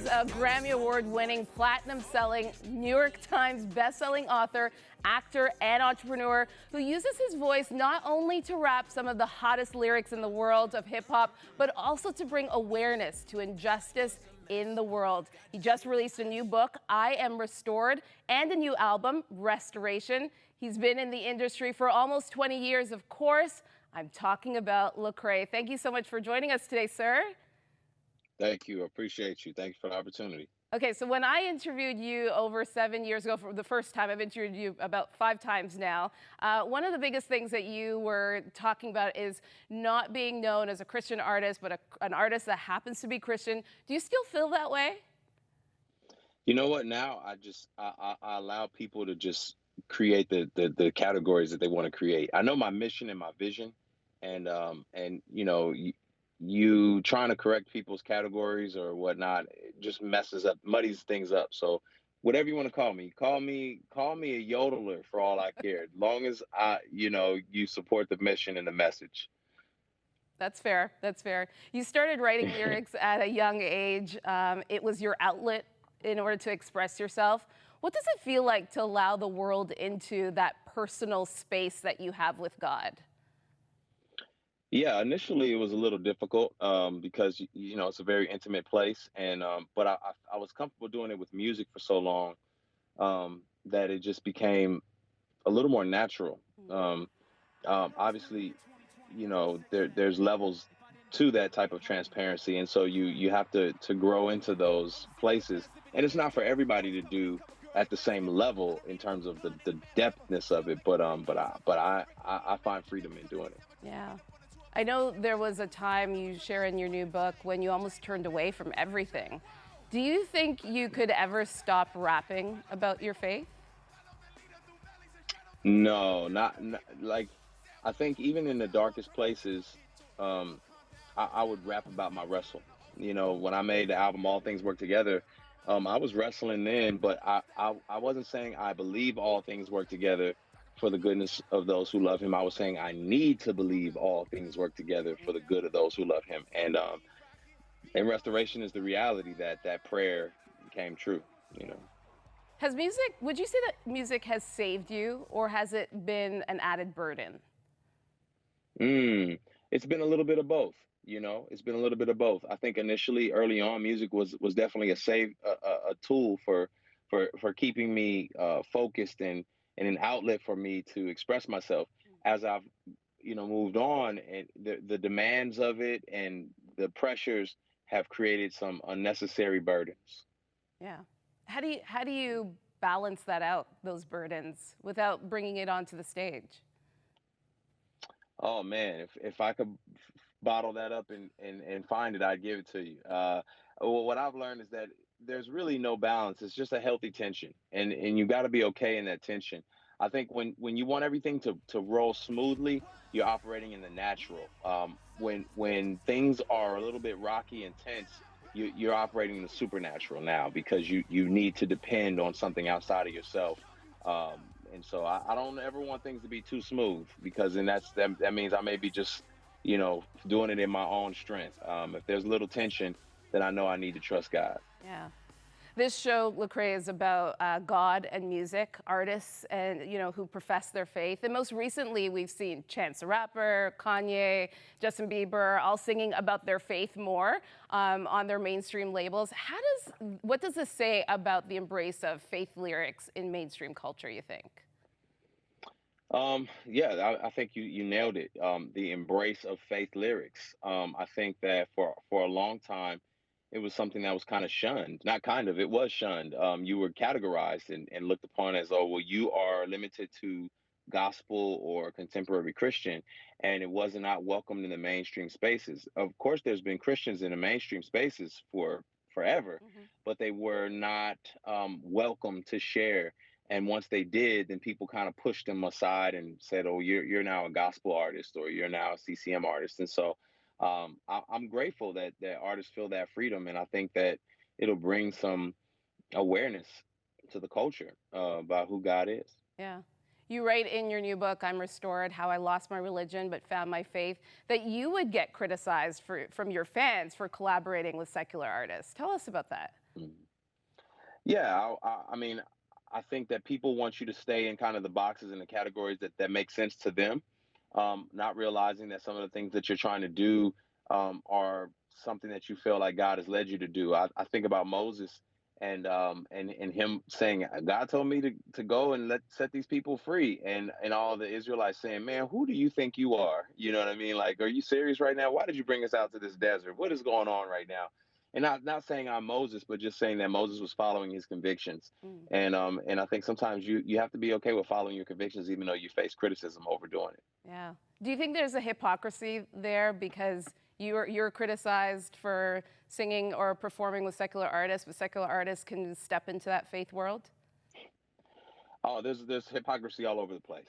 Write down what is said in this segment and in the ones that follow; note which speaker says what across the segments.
Speaker 1: is a Grammy Award-winning, platinum-selling, New York Times best-selling author, actor, and entrepreneur who uses his voice not only to rap some of the hottest lyrics in the world of hip-hop, but also to bring awareness to injustice in the world. He just released a new book, I Am Restored, and a new album, Restoration. He's been in the industry for almost 20 years, of course. I'm talking about Lecrae. Thank you so much for joining us today, sir.
Speaker 2: Thank you. I appreciate you. Thank you for the opportunity.
Speaker 1: Okay, so when I interviewed you over 7 years ago, for the first time, I've interviewed you about 5 times now. One of the biggest things that you were talking about is not being known as a Christian artist, but an artist that happens to be Christian. Do you still feel that way?
Speaker 2: You know what? Now I allow people to just create the categories that they want to create. I know my mission and my vision, and you trying to correct people's categories or whatnot, it just messes up, muddies things up. So whatever you want to call me a yodeler for all I care. As long as you support the mission and the message.
Speaker 1: That's fair. That's fair. You started writing lyrics at a young age. It was your outlet in order to express yourself. What does it feel like to allow the world into that personal space that you have with God?
Speaker 2: Yeah, initially it was a little difficult because it's a very intimate place, and but I was comfortable doing it with music for so long that it just became a little more natural. Um, Obviously, there's levels to that type of transparency, and so you have to grow into those places, and it's not for everybody to do at the same level in terms of the depthness of it, but I find freedom in doing it.
Speaker 1: Yeah. I know there was a time you share in your new book when you almost turned away from everything. Do you think you could ever stop rapping about your faith?
Speaker 2: No, like I think even in the darkest places, um, I would rap about my wrestle. When I made the album All Things Work Together, I was wrestling then, but I wasn't saying I believe all things work together for the goodness of those who love him. I was saying I need to believe all things work together for the good of those who love him. And restoration is the reality that that prayer came true, you know.
Speaker 1: Would you say that music has saved you, or has it been an added burden?
Speaker 2: Mm, it's been a little bit of both. It's been a little bit of both. I think initially, early on, music was definitely a tool for keeping me focused and an outlet for me to express myself. As I've moved on, and the demands of it and the pressures have created some unnecessary burdens.
Speaker 1: Yeah. How do you balance that out, those burdens, without bringing it onto the stage?
Speaker 2: Oh man, if I could bottle that up and find it, I'd give it to you. Well, what I've learned is that there's really no balance. It's just a healthy tension, and you got to be okay in that tension. I think when you want everything to roll smoothly, you're operating in the natural. When things are a little bit rocky and tense, you're operating in the supernatural now because you need to depend on something outside of yourself. Um, and so I don't ever want things to be too smooth because then that means I may be just doing it in my own strength. If there's a little tension, then I know I need to trust God.
Speaker 1: Yeah. This show, Lecrae, is about God and music, artists, and who profess their faith. And most recently, we've seen Chance the Rapper, Kanye, Justin Bieber, all singing about their faith more on their mainstream labels. What does this say about the embrace of faith lyrics in mainstream culture, you think?
Speaker 2: Yeah, I think you nailed it. The embrace of faith lyrics. I think that for a long time, it was something that was kind of shunned. Not kind of, it was shunned. You were categorized and looked upon as, oh, well, you are limited to gospel or contemporary Christian, and it was not welcomed in the mainstream spaces. Of course, there's been Christians in the mainstream spaces for forever,
Speaker 1: Hmm.
Speaker 2: but they were not welcome to share. And once they did, then people kind of pushed them aside and said, "Oh, you're now a gospel artist, or you're now a CCM artist." And so, I'm grateful that artists feel that freedom, and I think that it'll bring some awareness to the culture about who God is.
Speaker 1: Yeah. You write in your new book, I'm Restored, How I Lost My Religion But Found My Faith, that you would get criticized from your fans for collaborating with secular artists. Tell us about that.
Speaker 2: Mhm. Yeah, I mean, I think that people want you to stay in kind of the boxes and the categories that make sense to them, not realizing that some of the things that you're trying to do are something that you feel like God has led you to do. I think about Moses and him saying, God told me to go and set these people free, and all the Israelites saying, man, who do you think you are? You know what I mean? Like, are you serious right now? Why did you bring us out to this desert? What is going on right now? And not saying I'm Moses, but just saying that Moses was following his convictions.
Speaker 1: Mm,
Speaker 2: And I think sometimes you have to be okay with following your convictions, even though you face criticism over doing it.
Speaker 1: yeah. Do you think there's a hypocrisy there because you're criticized for singing or performing with secular artists, but secular artists can step into that faith world?
Speaker 2: Oh, there's hypocrisy all over the place.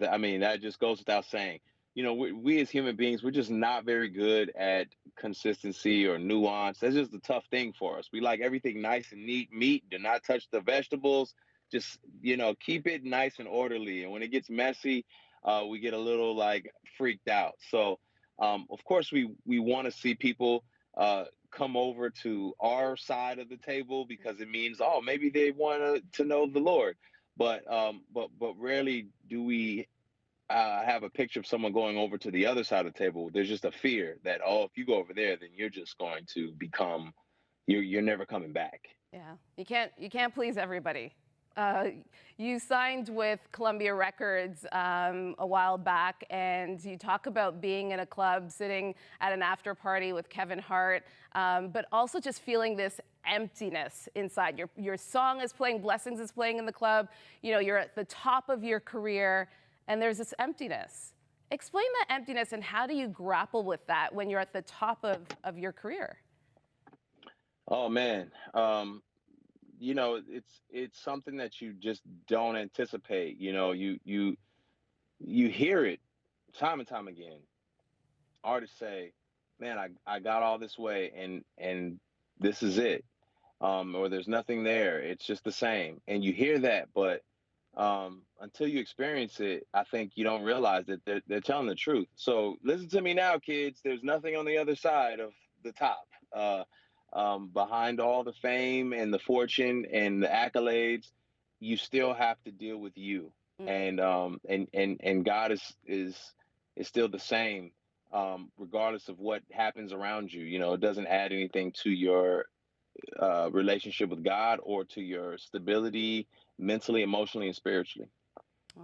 Speaker 2: I mean, that just goes without saying. You know, we as human beings, we're just not very good at consistency or nuance. That's just a tough thing for us. We like everything nice and neat. Meat, do not touch the vegetables. Just, keep it nice and orderly. And when it gets messy, we get a little like freaked out. So, of course, we want to see people come over to our side of the table because it means, oh, maybe they want to know the Lord. But rarely do we have a picture of someone going over to the other side of the table. There's just a fear that, oh, if you go over there, then you're just going to become you're never coming back.
Speaker 1: Yeah, you can't please everybody. Uh, you signed with Columbia Records a while back, and you talk about being in a club, sitting at an after party with Kevin Hart, but also just feeling this emptiness inside. Your song is playing, Blessings is playing in the club. You know, you're at the top of your career, and there's this emptiness. Explain that emptiness, and how do you grapple with that when you're at the top of your career?
Speaker 2: Oh man, it's something that you just don't anticipate. You hear it time and time again. Artists say, "Man, I got all this way, and this is it." Or there's nothing there. It's just the same. And you hear that, but until you experience it, I think you don't realize that they're telling the truth. So listen to me now, kids. There's nothing on the other side of the top. Behind all the fame and the fortune and the accolades, you still have to deal with you. And God is still the same, regardless of what happens around you. It doesn't add anything to your relationship with God or to your stability mentally, emotionally, and spiritually.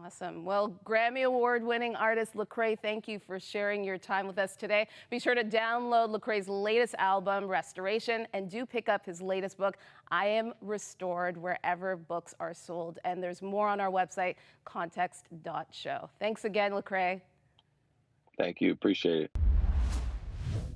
Speaker 1: Awesome. Well, Grammy Award winning artist Lecrae, thank you for sharing your time with us today. Be sure to download Lecrae's latest album, Restoration, and do pick up his latest book, I Am Restored, wherever books are sold. And there's more on our website, context.show. Thanks again, Lecrae.
Speaker 2: Thank you. Appreciate it.